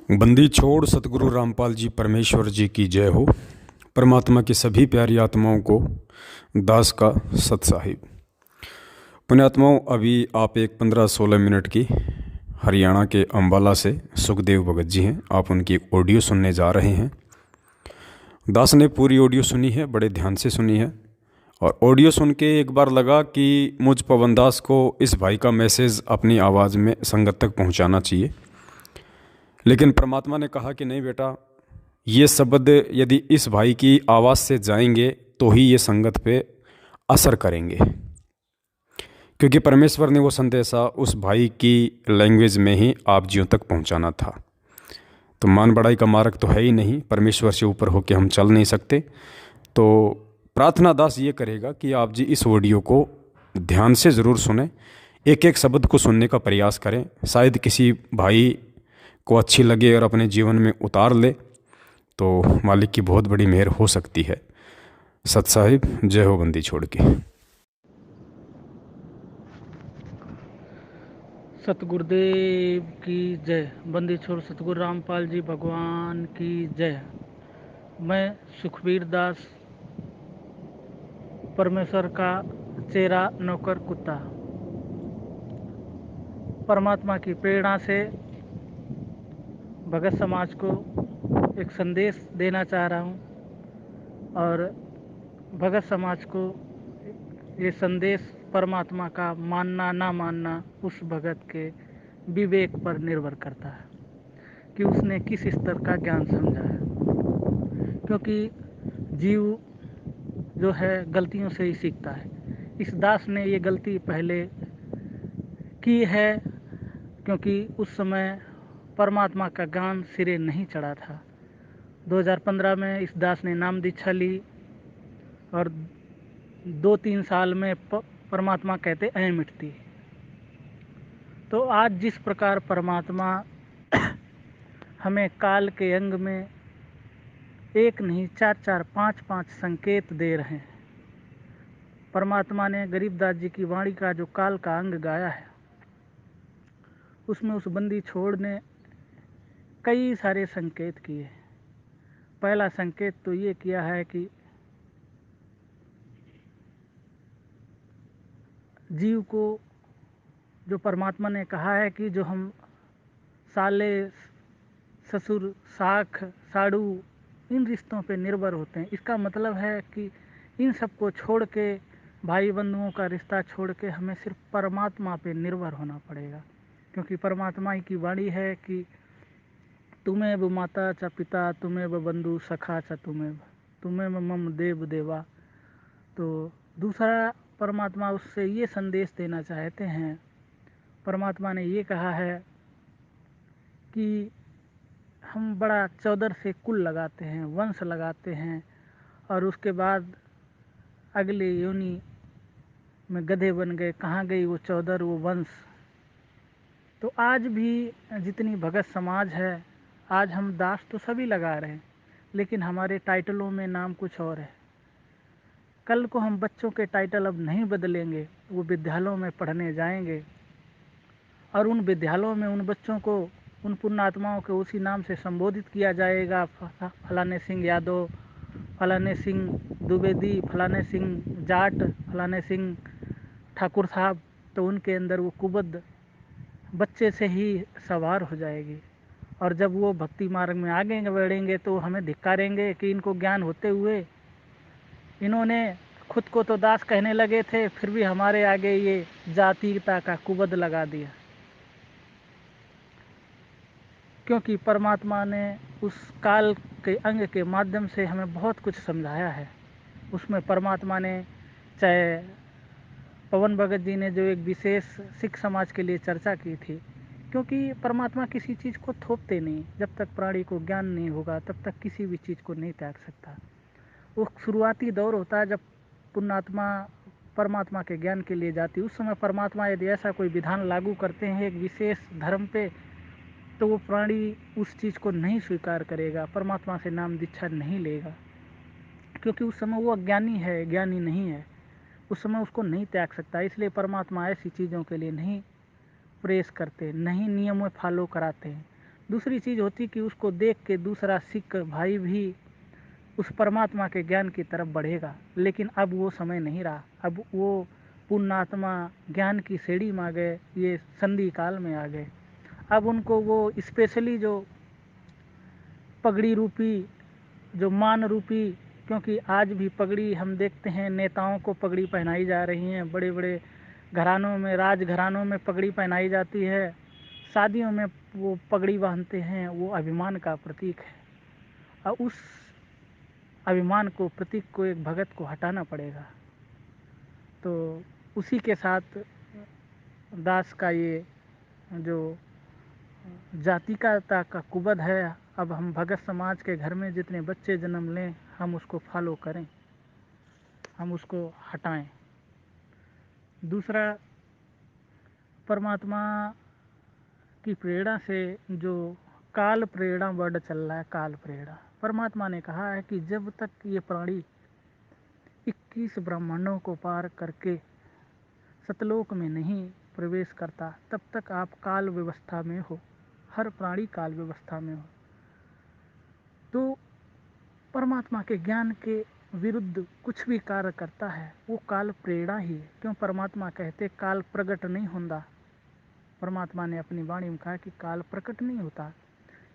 बंदी छोड़ सतगुरु रामपाल जी परमेश्वर जी की जय हो। परमात्मा की सभी प्यारी आत्माओं को दास का सत साहिब। पुण्यात्माओं, अभी आप एक 15-16 मिनट की हरियाणा के अंबाला से सुखदेव भगत जी हैं, आप उनकी एक ऑडियो सुनने जा रहे हैं। दास ने पूरी ऑडियो सुनी है, बड़े ध्यान से सुनी है, और ऑडियो सुन के एक बार लगा कि मुझ पवन दास को इस भाई का मैसेज अपनी आवाज़ में संगत तक पहुंचाना चाहिए। लेकिन परमात्मा ने कहा कि नहीं बेटा, ये शब्द यदि इस भाई की आवाज़ से जाएंगे तो ही ये संगत पे असर करेंगे, क्योंकि परमेश्वर ने वो संदेशा उस भाई की लैंग्वेज में ही आप जियों तक पहुंचाना था। तो मान बढ़ाई का मार्ग तो है ही नहीं, परमेश्वर से ऊपर होकर हम चल नहीं सकते। तो प्रार्थना दास ये करेगा कि आप जी इस ऑडियो को ध्यान से ज़रूर सुने, एक एक शब्द को सुनने का प्रयास करें। शायद किसी भाई को अच्छी लगे और अपने जीवन में उतार ले, तो मालिक की बहुत बड़ी मेहर हो सकती है। सत साहिब, जय हो बंदी छोड़ के। सतगुरुदेव की जय। बंदी छोड़ सतगुरु रामपाल जी भगवान की जय। मैं सुखबीर दास, परमेश्वर का चेरा नौकर कुत्ता, परमात्मा की प्रेरणा से भगत समाज को एक संदेश देना चाह रहा हूँ, और भगत समाज को ये संदेश परमात्मा का मानना ना मानना उस भगत के विवेक पर निर्भर करता है कि उसने किस स्तर का ज्ञान समझा है। क्योंकि जीव जो है गलतियों से ही सीखता है। इस दास ने ये गलती पहले की है, क्योंकि उस समय परमात्मा का ज्ञान सिरे नहीं चढ़ा था। 2015 में इस दास ने नाम दीक्षा ली, और 2-3 साल में परमात्मा कहते ऐ मिटती। तो आज जिस प्रकार परमात्मा हमें काल के अंग में एक नहीं 4-4, 5-5 संकेत दे रहे हैं। परमात्मा ने गरीबदास जी की वाणी का जो काल का अंग गाया है, उसमें उस बंदी छोड़ ने कई सारे संकेत किए। पहला संकेत तो ये किया है कि जीव को जो परमात्मा ने कहा है कि जो हम साले, ससुर, साख, साड़ू, इन रिश्तों पे निर्भर होते हैं, इसका मतलब है कि इन सबको छोड़ के, भाई बंधुओं का रिश्ता छोड़ के हमें सिर्फ परमात्मा पे निर्भर होना पड़ेगा। क्योंकि परमात्मा ही की वाणी है कि तुम्हें ब माता च पिता, तुम्हें ब बंधु सखा च तुम्हें ब मम देव देवा। तो दूसरा परमात्मा उससे ये संदेश देना चाहते हैं। परमात्मा ने ये कहा है कि हम बड़ा चौदर से कुल लगाते हैं, वंश लगाते हैं, और उसके बाद अगले योनि में गधे बन गए। कहाँ गई वो चौदर, वो वंश। तो आज भी जितनी भगत समाज है, आज हम दास तो सभी लगा रहे हैं, लेकिन हमारे टाइटलों में नाम कुछ और है। कल को हम बच्चों के टाइटल अब नहीं बदलेंगे, वो विद्यालयों में पढ़ने जाएंगे, और उन विद्यालयों में उन बच्चों को, उन पुण्यात्माओं को उसी नाम से संबोधित किया जाएगा। फलाने सिंह यादव, फलाने सिंह द्विवेदी, फलाने सिंह जाट, फलाने सिंह ठाकुर साहब। तो उनके अंदर वो कुबद बच्चे से ही सवार हो जाएगी, और जब वो भक्ति मार्ग में आगे बढ़ेंगे तो हमें धिक्कारेंगे कि इनको ज्ञान होते हुए इन्होंने खुद को तो दास कहने लगे थे, फिर भी हमारे आगे ये जातीयता का कुबद लगा दिया। क्योंकि परमात्मा ने उस काल के अंग के माध्यम से हमें बहुत कुछ समझाया है। उसमें परमात्मा ने, चाहे पवन भगत जी ने जो एक विशेष सिख समाज के लिए चर्चा की थी, क्योंकि परमात्मा किसी चीज़ को थोपते नहीं। जब तक प्राणी को ज्ञान नहीं होगा तब तक किसी भी चीज़ को नहीं त्याग सकता। वो शुरुआती दौर होता है जब पुण्यात्मा परमात्मा के ज्ञान के लिए जाती। उस समय परमात्मा यदि ऐसा कोई विधान लागू करते हैं एक विशेष धर्म पे, तो वो प्राणी उस चीज़ को नहीं स्वीकार करेगा, परमात्मा से नाम दीक्षा नहीं लेगा, क्योंकि उस समय वो अज्ञानी है, ज्ञानी नहीं है। उस समय उसको नहीं त्याग सकता। इसलिए परमात्मा ऐसी चीज़ों के लिए नहीं प्रेस करते, नहीं नियम में फॉलो कराते हैं। दूसरी चीज़ होती कि उसको देख के दूसरा सिख भाई भी उस परमात्मा के ज्ञान की तरफ बढ़ेगा। लेकिन अब वो समय नहीं रहा। अब वो पुण्यात्मा ज्ञान की सीढ़ी में आ गए, ये संधि काल में आ गए। अब उनको वो स्पेशली जो पगड़ी रूपी, जो मान रूपी, क्योंकि आज भी पगड़ी हम देखते हैं, नेताओं को पगड़ी पहनाई जा रही हैं, बड़े बड़े घरानों में, राज घरानों में पगड़ी पहनाई जाती है, शादियों में वो पगड़ी बांधते हैं, वो अभिमान का प्रतीक है। और उस अभिमान को, प्रतीक को, एक भगत को हटाना पड़ेगा। तो उसी के साथ दास का ये जो जातिकता का कुबद है, अब हम भगत समाज के घर में जितने बच्चे जन्म लें, हम उसको फॉलो करें, हम उसको हटाएं। दूसरा, परमात्मा की प्रेरणा से जो काल प्रेरणा वर्ड चल रहा है, काल प्रेरणा, परमात्मा ने कहा है कि जब तक ये प्राणी 21 ब्रह्मांडों को पार करके सतलोक में नहीं प्रवेश करता, तब तक आप काल व्यवस्था में हो। हर प्राणी काल व्यवस्था में हो। तो परमात्मा के ज्ञान के विरुद्ध कुछ भी कार्य करता है, वो काल प्रेरणा ही है। क्यों परमात्मा कहते काल प्रकट नहीं होता। परमात्मा ने अपनी वाणी में कहा कि काल प्रकट नहीं होता।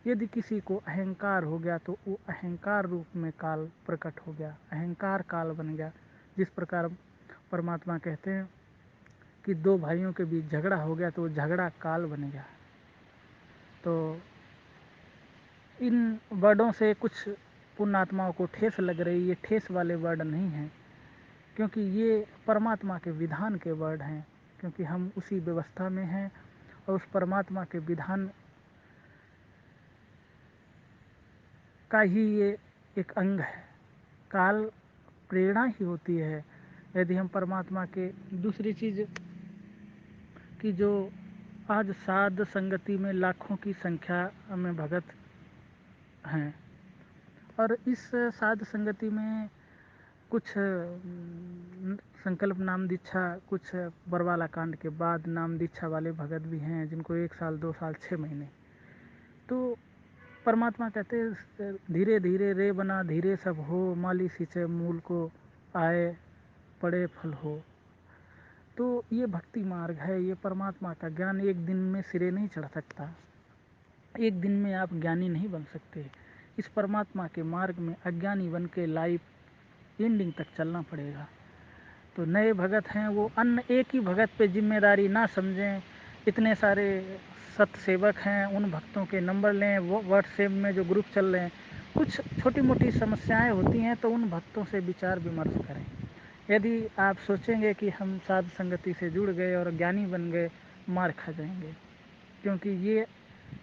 यदि किसी को अहंकार हो गया तो वो अहंकार रूप में काल प्रकट हो गया, अहंकार काल बन गया। जिस प्रकार परमात्मा कहते हैं कि दो भाइयों के बीच झगड़ा हो गया तो वो झगड़ा काल बन गया। तो इन वर्डों से कुछ पुण्यात्माओं को ठेस लग रही, ये ठेस वाले वर्ड नहीं हैं, क्योंकि ये परमात्मा के विधान के वर्ड हैं। क्योंकि हम उसी व्यवस्था में हैं और उस परमात्मा के विधान का ही ये एक अंग है। काल प्रेरणा ही होती है। यदि हम परमात्मा के, दूसरी चीज कि जो आज साध संगति में लाखों की संख्या में भगत हैं, और इस साध संगति में कुछ संकल्प नाम दीक्षा, कुछ बरवाला कांड के बाद नाम दीक्षा वाले भगत भी हैं, जिनको 1 साल 2 साल 6 महीने। तो परमात्मा कहते धीरे धीरे रे बना धीरे सब हो, माली सींचे मूल को आए पड़े फल हो। तो ये भक्ति मार्ग है। ये परमात्मा का ज्ञान एक दिन में सिरे नहीं चढ़ सकता। एक दिन में आप ज्ञानी नहीं बन सकते। इस परमात्मा के मार्ग में अज्ञानी बन के लाइफ एंडिंग तक चलना पड़ेगा। तो नए भगत हैं वो अन्य एक ही भगत पे जिम्मेदारी ना समझें। इतने सारे सत सेवक हैं, उन भक्तों के नंबर लें। वो व्हाट्सएप में जो ग्रुप चल रहे हैं, कुछ छोटी मोटी समस्याएं होती हैं तो उन भक्तों से विचार विमर्श करें। यदि आप सोचेंगे कि हम साध संगति से जुड़ गए और ज्ञानी बन गए, मार खा जाएंगे। क्योंकि ये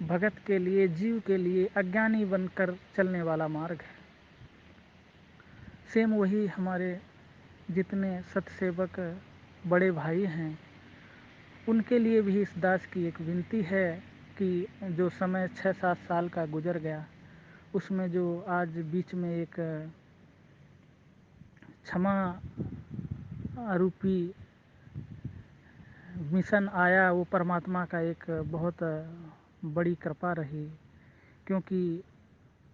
भगत के लिए, जीव के लिए अज्ञानी बनकर चलने वाला मार्ग है। सेम वही हमारे जितने सतसेवक बड़े भाई हैं, उनके लिए भी इस दास की एक विनती है कि जो समय 6-7 साल का गुजर गया, उसमें जो आज बीच में एक क्षमा रूपी मिशन आया, वो परमात्मा का एक बहुत बड़ी कृपा रही। क्योंकि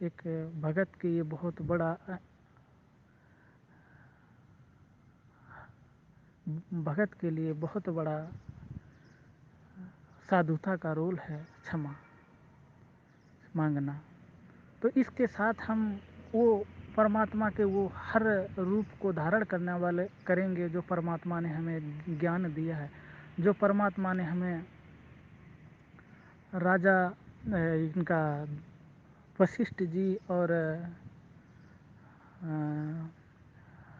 एक भगत के ये बहुत बड़ा, भगत के लिए बहुत बड़ा साधुता का रोल है क्षमा मांगना। तो इसके साथ हम वो परमात्मा के वो हर रूप को धारण करने वाले करेंगे, जो परमात्मा ने हमें ज्ञान दिया है, जो परमात्मा ने हमें राजा इनका वशिष्ठ जी और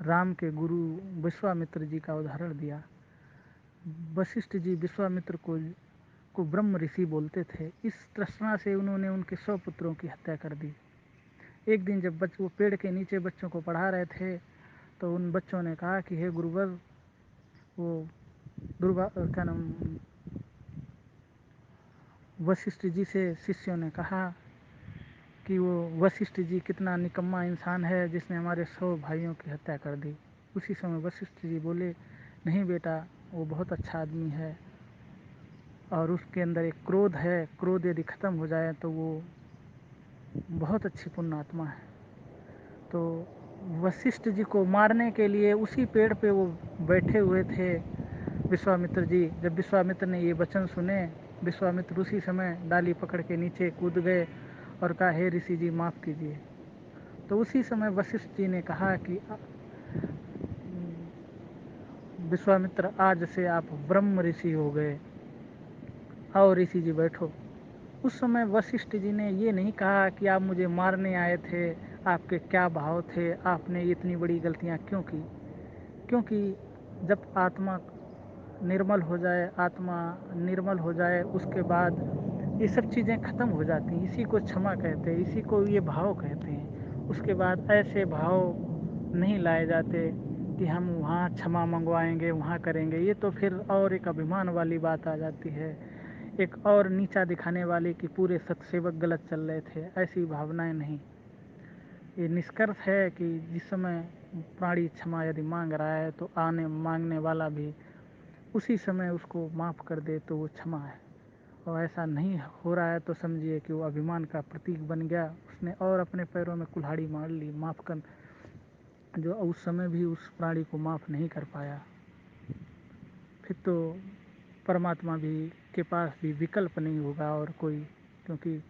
राम के गुरु विश्वामित्र जी का उदाहरण दिया। वशिष्ठ जी विश्वामित्र को ब्रह्म ऋषि बोलते थे। इस तृष्णा से उन्होंने उनके 100 पुत्रों की हत्या कर दी। एक दिन जब वो पेड़ के नीचे बच्चों को पढ़ा रहे थे, तो उन बच्चों ने कहा कि हे गुरुवर, वो क्या नाम, वशिष्ठ जी से शिष्यों ने कहा कि वो वशिष्ठ जी कितना निकम्मा इंसान है जिसने हमारे 100 भाइयों की हत्या कर दी। उसी समय वशिष्ठ जी बोले, नहीं बेटा, वो बहुत अच्छा आदमी है, और उसके अंदर एक क्रोध है, क्रोध यदि खत्म हो जाए तो वो बहुत अच्छी पुण्य आत्मा है। तो वशिष्ठ जी को मारने के लिए उसी पेड़ पे वो बैठे हुए थे विश्वामित्र जी। जब विश्वामित्र ने ये वचन सुने, विश्वामित्र उसी समय डाली पकड़ के नीचे कूद गए और कहा, हे ऋषि जी माफ़ कीजिए। तो उसी समय वशिष्ठ जी ने कहा कि विश्वामित्र, आज से आप ब्रह्म ऋषि हो गए, आओ ऋषि जी बैठो। उस समय वशिष्ठ जी ने ये नहीं कहा कि आप मुझे मारने आए थे, आपके क्या भाव थे, आपने इतनी बड़ी गलतियाँ क्यों की। क्योंकि जब आत्मा निर्मल हो जाए, आत्मा निर्मल हो जाए, उसके बाद ये सब चीज़ें ख़त्म हो जाती हैं। इसी को क्षमा कहते हैं, इसी को ये भाव कहते हैं। उसके बाद ऐसे भाव नहीं लाए जाते कि हम वहाँ क्षमा मंगवाएंगे, वहाँ करेंगे। ये तो फिर और एक अभिमान वाली बात आ जाती है, एक और नीचा दिखाने वाले कि पूरे सत्सेवक गलत चल रहे थे। ऐसी भावनाएं नहीं। ये निष्कर्ष है कि जिस समय प्राणी क्षमा यदि मांग रहा है तो मांगने वाला भी उसी समय उसको माफ़ कर दे तो वो क्षमा है। और ऐसा नहीं हो रहा है तो समझिए कि वो अभिमान का प्रतीक बन गया, उसने और अपने पैरों में कुल्हाड़ी मार ली। माफ़ कर, जो उस समय भी उस प्राणी को माफ़ नहीं कर पाया, फिर तो परमात्मा भी के पास भी विकल्प नहीं होगा और कोई। क्योंकि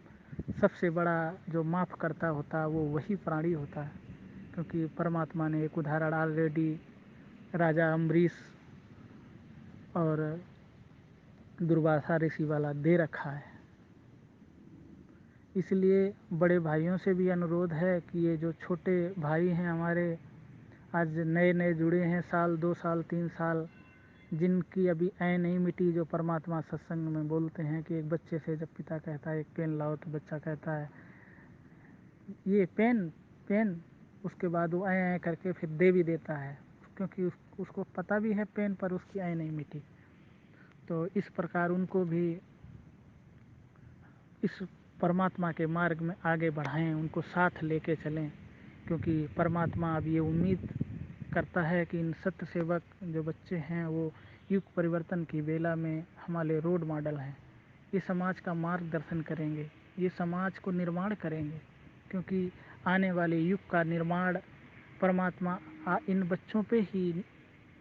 सबसे बड़ा जो माफ़ करता होता है वो वही प्राणी होता है। क्योंकि परमात्मा ने एक उदाहरण ऑलरेडी राजा अम्बरीश और दुर्वासा ऋषि वाला दे रखा है। इसलिए बड़े भाइयों से भी अनुरोध है कि ये जो छोटे भाई हैं हमारे, आज नए नए जुड़े हैं, साल 2 साल 3 साल, जिनकी अभी ऐ नहीं मिटी, जो परमात्मा सत्संग में बोलते हैं कि एक बच्चे से जब पिता कहता है एक पेन लाओ तो बच्चा कहता है ये पेन पेन, उसके बाद वो ऐ ऐ करके फिर दे भी देता है, क्योंकि उसको पता भी है पेन, पर उसकी ऐ नहीं मिटी। तो इस प्रकार उनको भी इस परमात्मा के मार्ग में आगे बढ़ाएं, उनको साथ लेके चलें। क्योंकि परमात्मा अब ये उम्मीद करता है कि इन सत्य सेवक जो बच्चे हैं वो युग परिवर्तन की बेला में हमारे रोड मॉडल हैं। ये समाज का मार्गदर्शन करेंगे, ये समाज को निर्माण करेंगे। क्योंकि आने वाले युग का निर्माण परमात्मा इन बच्चों पे ही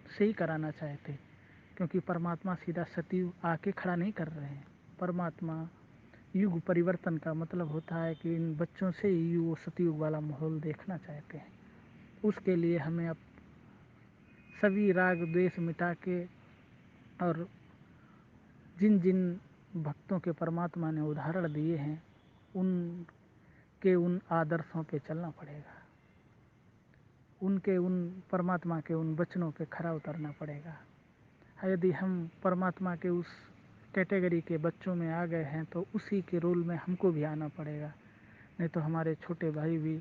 से ही कराना चाहते। क्योंकि परमात्मा सीधा सतयुग आके खड़ा नहीं कर रहे हैं। परमात्मा युग परिवर्तन का मतलब होता है कि इन बच्चों से ही वो सतयुग वाला माहौल देखना चाहते हैं। उसके लिए हमें अब सभी राग द्वेष मिटा के और जिन जिन भक्तों के परमात्मा ने उदाहरण दिए हैं उन आदर्शों पे चलना पड़ेगा, उनके उन परमात्मा के उन वचनों पे खरा उतरना पड़ेगा। यदि हम परमात्मा के उस कैटेगरी के बच्चों में आ गए हैं तो उसी के रोल में हमको भी आना पड़ेगा। नहीं तो हमारे छोटे भाई भी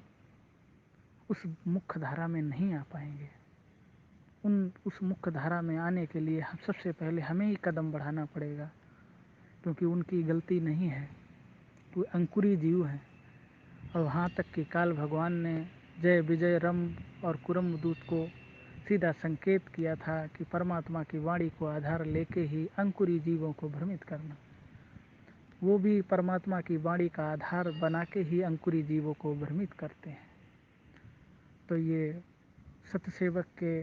उस मुख्य धारा में नहीं आ पाएंगे। उस मुख्य धारा में आने के लिए हम सबसे पहले हमें ही कदम बढ़ाना पड़ेगा। क्योंकि उनकी गलती नहीं है, वो अंकुरी जीव हैं। और वहाँ तक कि काल भगवान ने जय विजय रम और कुरम दूत को सीधा संकेत किया था कि परमात्मा की वाणी को आधार लेके ही अंकुरी जीवों को भ्रमित करना। वो भी परमात्मा की वाणी का आधार बना के ही अंकुरी जीवों को भ्रमित करते हैं। तो ये सत्यसेवक के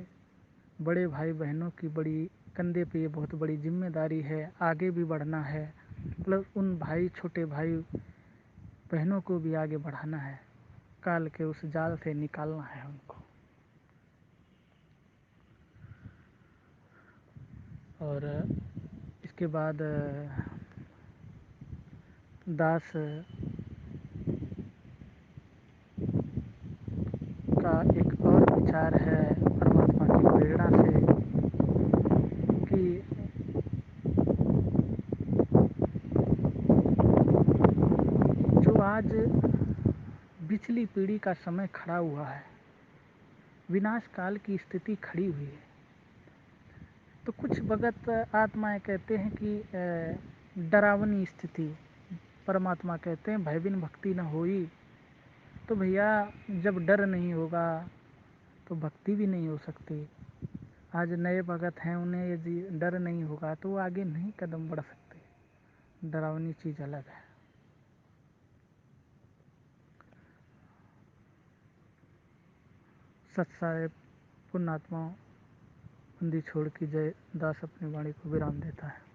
बड़े भाई बहनों की बड़ी कंधे पे ये बहुत बड़ी जिम्मेदारी है। आगे भी बढ़ना है, मतलब उन भाई छोटे भाई बहनों को भी आगे बढ़ाना है, काल के उस जाल से निकालना है उनको। और इसके बाद दास का एक और विचार है परमात्मा की प्रेरणा से कि जो आज पिछली पीढ़ी का समय खड़ा हुआ है, विनाश काल की स्थिति खड़ी हुई है, तो कुछ भगत आत्माएं कहते हैं कि डरावनी स्थिति। परमात्मा कहते हैं भय बिन भक्ति न होई। तो भैया जब डर नहीं होगा तो भक्ति भी नहीं हो सकती। आज नए भगत हैं, उन्हें यदि डर नहीं होगा तो वो आगे नहीं कदम बढ़ सकते। डरावनी चीज़ अलग है। सत साहेब पुण्यात्माओं, बंदी छोड़ की जय। दास अपनी वाणी को विराम देता है।